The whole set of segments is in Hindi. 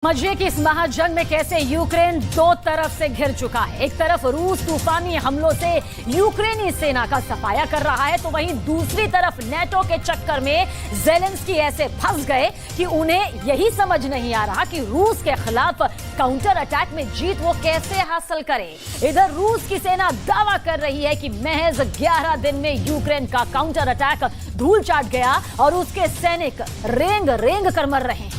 समझिए कि इस महाजंग में कैसे यूक्रेन दो तरफ से घिर चुका है। एक तरफ रूस तूफानी हमलों से यूक्रेनी सेना का सफाया कर रहा है, तो वहीं दूसरी तरफ नेटो के चक्कर में ज़ेलेंस्की ऐसे फंस गए कि उन्हें यही समझ नहीं आ रहा कि रूस के खिलाफ काउंटर अटैक में जीत वो कैसे हासिल करे। इधर रूस की सेना दावा कर रही है कि महज 11 दिन में यूक्रेन का काउंटर अटैक धूल चाट गया और उसके सैनिक रेंग रेंग कर मर रहे हैं।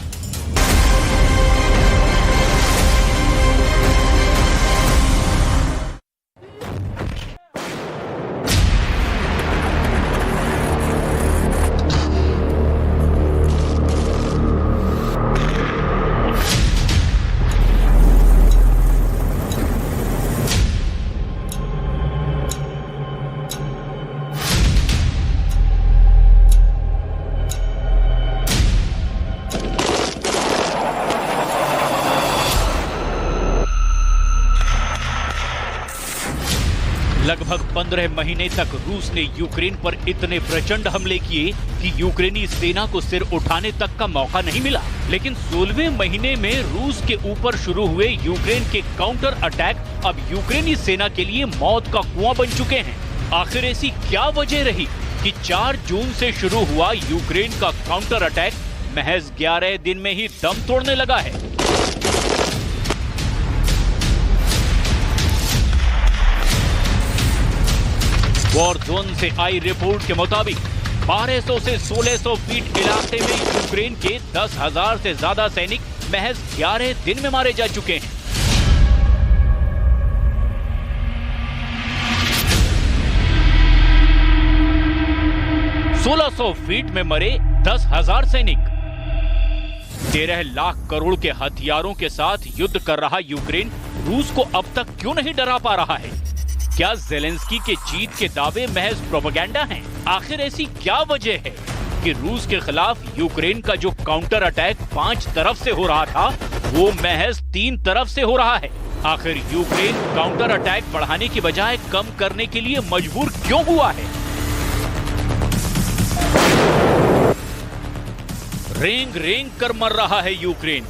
लगभग 15 महीने तक रूस ने यूक्रेन पर इतने प्रचंड हमले किए कि यूक्रेनी सेना को सिर उठाने तक का मौका नहीं मिला। लेकिन 16वें महीने में रूस के ऊपर शुरू हुए यूक्रेन के काउंटर अटैक अब यूक्रेनी सेना के लिए मौत का कुआं बन चुके हैं। आखिर ऐसी क्या वजह रही कि 4 जून से शुरू हुआ यूक्रेन का काउंटर अटैक महज 11 दिन में ही दम तोड़ने लगा है। वॉर जोन से आई रिपोर्ट के मुताबिक 1200 से 1600 फीट इलाके में यूक्रेन के 10,000 से ज्यादा सैनिक महज 11 दिन में मारे जा चुके हैं। (1600 फीट में मरे 10,000 सैनिक। 13 लाख करोड़ के हथियारों के साथ युद्ध कर रहा यूक्रेन रूस को अब तक क्यों नहीं डरा पा रहा है? क्या ज़ेलेंस्की के जीत के दावे महज प्रोपेगेंडा हैं? आखिर ऐसी क्या वजह है कि रूस के खिलाफ यूक्रेन का जो काउंटर अटैक 5 तरफ से हो रहा था वो महज 3 तरफ से हो रहा है? आखिर यूक्रेन काउंटर अटैक बढ़ाने की बजाय कम करने के लिए मजबूर क्यों हुआ है? रेंग रेंग कर मर रहा है यूक्रेन।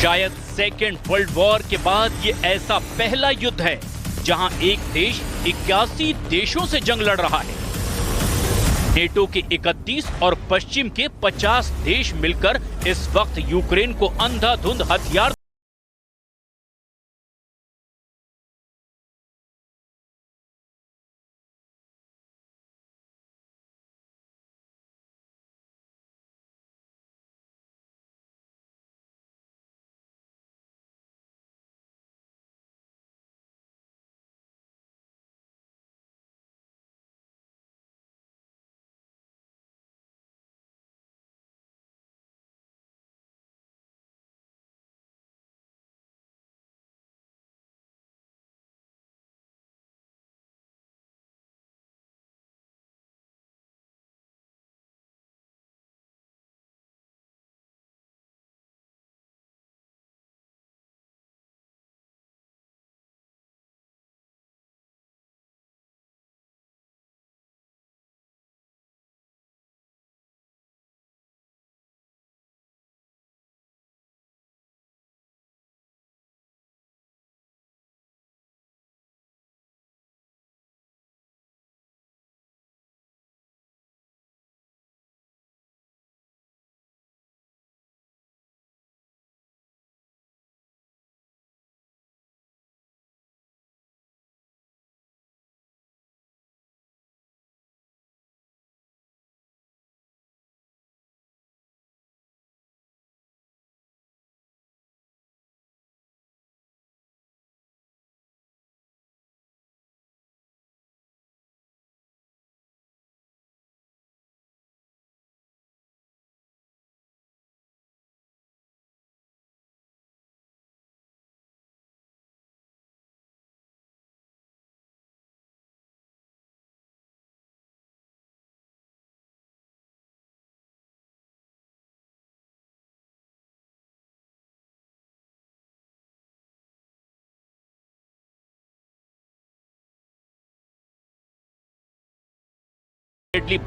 शायद सेकेंड वर्ल्ड वॉर के बाद ये ऐसा पहला युद्ध है जहां एक देश 81 देशों से जंग लड़ रहा है। नेटो के 31 और पश्चिम के 50 देश मिलकर इस वक्त यूक्रेन को अंधाधुंध हथियार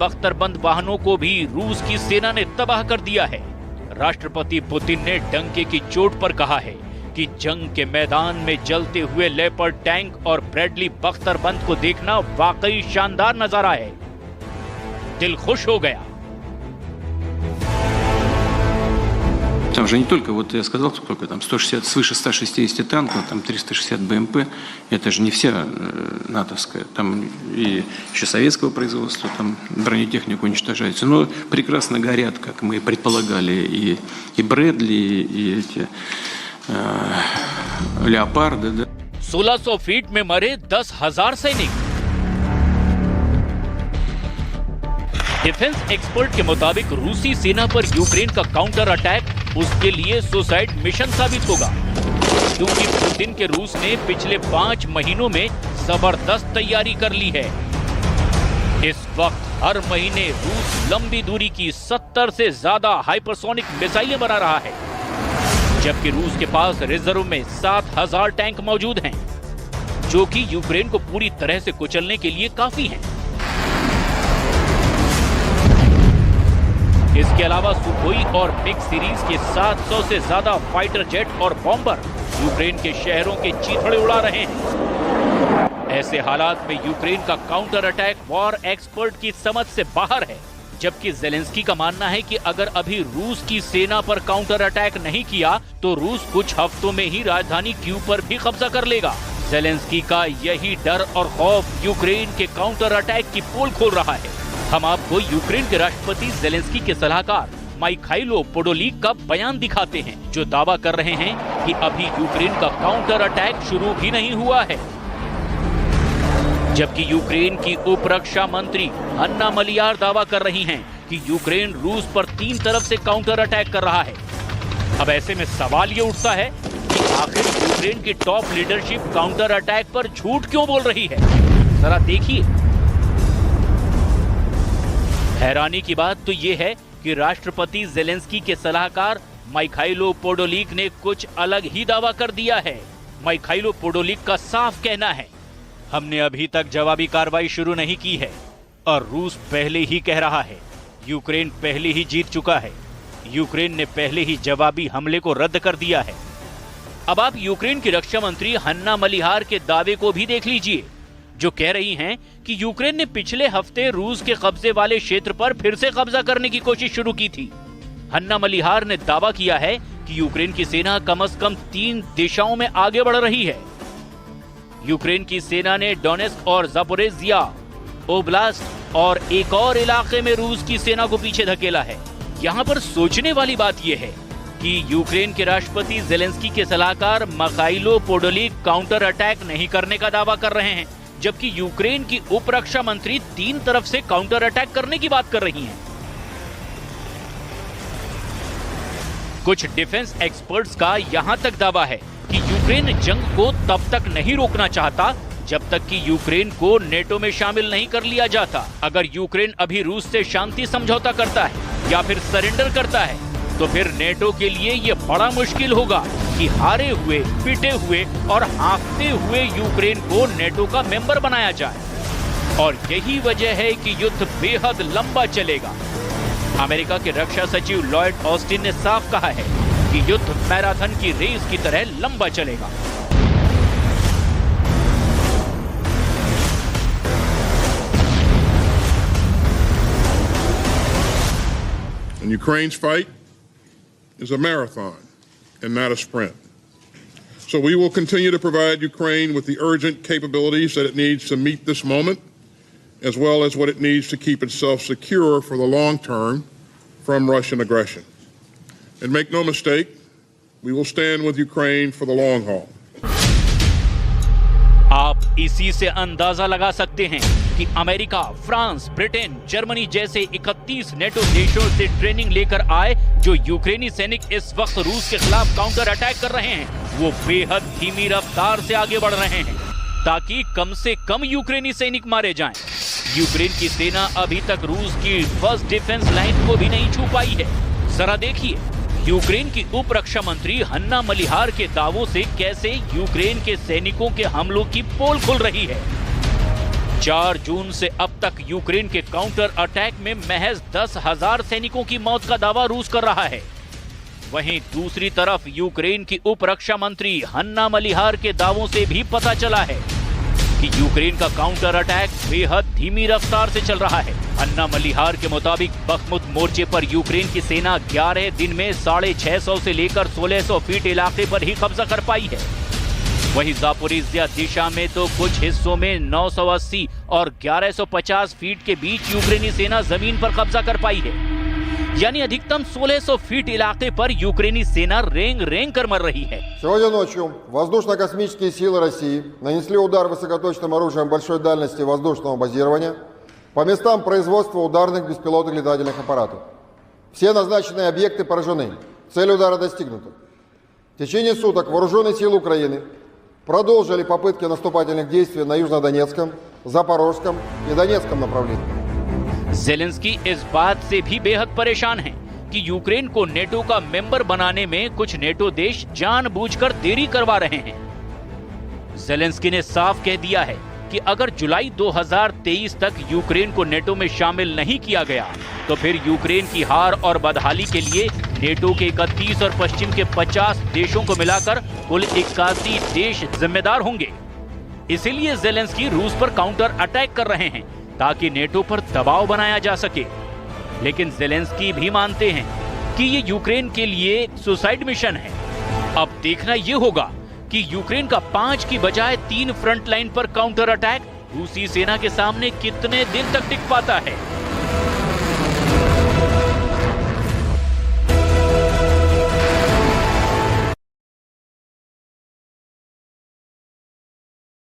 बख्तरबंद वाहनों को भी रूस की सेना ने तबाह कर दिया है। राष्ट्रपति पुतिन ने डंके की चोट पर कहा है कि जंग के मैदान में जलते हुए लेपर्ड टैंक और ब्रैडली बख्तरबंद को देखना वाकई शानदार नजारा है। दिल खुश हो गया। Там же не только, вот я сказал, сколько там, 160, свыше 160 танков, там 360 БМП, это же не вся натовская, там и еще советского производства, там бронетехника уничтожается, но прекрасно горят, как мы и предполагали, и Брэдли, и эти Леопарды, да. 1600 फीट में मरे 10,000 सैनिक। डिफेंस एक्सपर्ट के मुताबिक रूसी सेना पर यूक्रेन का काउंटर अटैक उसके लिए सुसाइड मिशन साबित होगा, क्योंकि पुतिन के रूस ने पिछले 5 महीनों में जबरदस्त तैयारी कर ली है। इस वक्त हर महीने रूस लंबी दूरी की 70 से ज्यादा हाइपरसोनिक मिसाइलें बना रहा है, जबकि रूस के पास रिजर्व में 7,000 टैंक मौजूद हैं, जो कि यूक्रेन को पूरी तरह से कुचलने के लिए काफी हैं। इसके अलावा सुखोई और मिग सीरीज के 700 से ज्यादा फाइटर जेट और बॉम्बर यूक्रेन के शहरों के चीथड़े उड़ा रहे हैं। ऐसे हालात में यूक्रेन का काउंटर अटैक वॉर एक्सपर्ट की समझ से बाहर है, जबकि ज़ेलेंस्की का मानना है कि अगर अभी रूस की सेना पर काउंटर अटैक नहीं किया तो रूस कुछ हफ्तों में ही राजधानी कीव पर भी कब्जा कर लेगा। ज़ेलेंस्की का यही डर और खौफ यूक्रेन के काउंटर अटैक की पोल खोल रहा है। हम आपको यूक्रेन के राष्ट्रपति ज़ेलेंस्की के सलाहकार माइखाइलो पोडोलिक का बयान दिखाते हैं, जो दावा कर रहे हैं कि अभी यूक्रेन का काउंटर अटैक शुरू भी नहीं हुआ है। जबकि यूक्रेन की उप रक्षा मंत्री अन्ना मलियार दावा कर रही हैं कि यूक्रेन रूस पर 3 तरफ से काउंटर अटैक कर रहा है। अब ऐसे में सवाल ये उठता है कि आखिर यूक्रेन की टॉप लीडरशिप काउंटर अटैक पर झूठ क्यों बोल रही है? जरा देखिए। हैरानी की बात तो ये है कि राष्ट्रपति ज़ेलेंस्की के सलाहकार माइखाइलो पोडोलिक ने कुछ अलग ही दावा कर दिया है। माइखाइलो पोडोलिक का साफ कहना है, हमने अभी तक जवाबी कार्रवाई शुरू नहीं की है और रूस पहले ही कह रहा है यूक्रेन पहले ही जीत चुका है। यूक्रेन ने पहले ही जवाबी हमले को रद्द कर दिया है। अब आप यूक्रेन की रक्षा मंत्री हन्ना मलिहार के दावे को भी देख लीजिए, जो कह रही हैं कि यूक्रेन ने पिछले हफ्ते रूस के कब्जे वाले क्षेत्र पर फिर से कब्जा करने की कोशिश शुरू की थी। हन्ना मलिहार ने दावा किया है कि यूक्रेन की सेना कम से कम 3 दिशाओं में आगे बढ़ रही है। यूक्रेन की सेना ने डोनेस्क और ज़ापोरिज़िया ओब्लास्ट और एक और इलाके में रूस की सेना को पीछे धकेला है। यहाँ पर सोचने वाली बात यह है कि यूक्रेन के राष्ट्रपति ज़ेलेंस्की के सलाहकार माइखाइलो पोडोलिक काउंटर अटैक नहीं करने का दावा कर रहे हैं, जबकि यूक्रेन की उप रक्षा मंत्री 3 तरफ से काउंटर अटैक करने की बात कर रही हैं। कुछ डिफेंस एक्सपर्ट्स का यहां तक दावा है कि यूक्रेन जंग को तब तक नहीं रोकना चाहता जब तक कि यूक्रेन को नेटो में शामिल नहीं कर लिया जाता। अगर यूक्रेन अभी रूस से शांति समझौता करता है या फिर सरेंडर करता है तो फिर नेटो के लिए ये बड़ा मुश्किल होगा कि हारे हुए, पिटे हुए और हाँफते हुए यूक्रेन को नेटो का मेंबर बनाया जाए। और यही वजह है कि युद्ध बेहद लंबा चलेगा। अमेरिका के रक्षा सचिव लॉयड ऑस्टिन ने साफ कहा है कि युद्ध मैराथन की रेस की तरह लंबा चलेगा। And Ukraine's fight is a marathon and not a sprint. So we will continue to provide Ukraine with the urgent capabilities that it needs to meet this moment, as well as what it needs to keep itself secure for the long term from Russian aggression. And make no mistake, we will stand with Ukraine for the long haul. आप इसी से अंदाजा लगा सकते हैं कि अमेरिका, फ्रांस, ब्रिटेन, जर्मनी जैसे 31 नेटो देशों से ट्रेनिंग लेकर आए जो यूक्रेनी सैनिक इस वक्त रूस के खिलाफ काउंटर अटैक कर रहे हैं, वो बेहद धीमी रफ्तार से आगे बढ़ रहे हैं ताकि कम से कम यूक्रेनी सैनिक मारे जाएं। यूक्रेन की सेना अभी तक रूस की फर्स्ट डिफेंस लाइन को भी नहीं छू पाई है। जरा देखिए यूक्रेन की उप रक्षा मंत्री हन्ना मलिहार के दावों से कैसे यूक्रेन के सैनिकों के हमलों की पोल खुल रही है। 4 जून से अब तक यूक्रेन के काउंटर अटैक में महज 10,000 सैनिकों की मौत का दावा रूस कर रहा है, वहीं दूसरी तरफ यूक्रेन की उप रक्षा मंत्री हन्ना मलिहार के दावों से भी पता चला है कि यूक्रेन का काउंटर अटैक बेहद धीमी रफ्तार से चल रहा है। हन्ना मलिहार के मुताबिक बखमुत मोर्चे पर यूक्रेन की सेना 11 दिन में 650 से लेकर 1600 फीट इलाके पर ही कब्जा कर पाई है। वहीं जापोरिजिया दिशा में तो कुछ हिस्सों में 980 और 1150 फीट के बीच यूक्रेनी सेना जमीन पर कब्जा कर पाई है। यानी अधिकतम 1600 फीट इलाके पर यूक्रेनी सेना रेंग रेंग कर मर रही है। Сегодня ночью воздушно-космические силы России нанесли удар высокоточным оружием большой дальности воздушного базирования по местам производства ударных беспилотных летательных аппаратов. Все назначенные объекты поражены. Цель удара достигнута. В течение суток вооруженные силы Украины продолжили попытки наступательных действий на Южнодонецком, Запорожском и Донецком направлениях. ज़ेलेंस्की इस बात से भी बेहद परेशान हैं कि यूक्रेन को नेटो का मेंबर बनाने में कुछ नेटो देश जानबूझकर देरी करवा रहे हैं। ज़ेलेंस्की ने साफ कह दिया है कि अगर जुलाई 2023 तक यूक्रेन को नेटो में शामिल नहीं किया गया तो फिर यूक्रेन की हार और बदहाली के लिए नेटो के 31 और पश्चिम के 50 देशों को मिलाकर कुल 81 देश जिम्मेदार होंगे। इसीलिए ज़ेलेंस्की रूस पर काउंटर अटैक कर रहे हैं ताकि नेटो पर दबाव बनाया जा सके। लेकिन ज़ेलेंस्की भी मानते हैं कि ये यूक्रेन के लिए एक सुसाइड मिशन है। अब देखना ये होगा कि यूक्रेन का 5 की बजाय 3 फ्रंट लाइन पर काउंटर अटैक रूसी सेना के सामने कितने दिन तक टिक पाता है।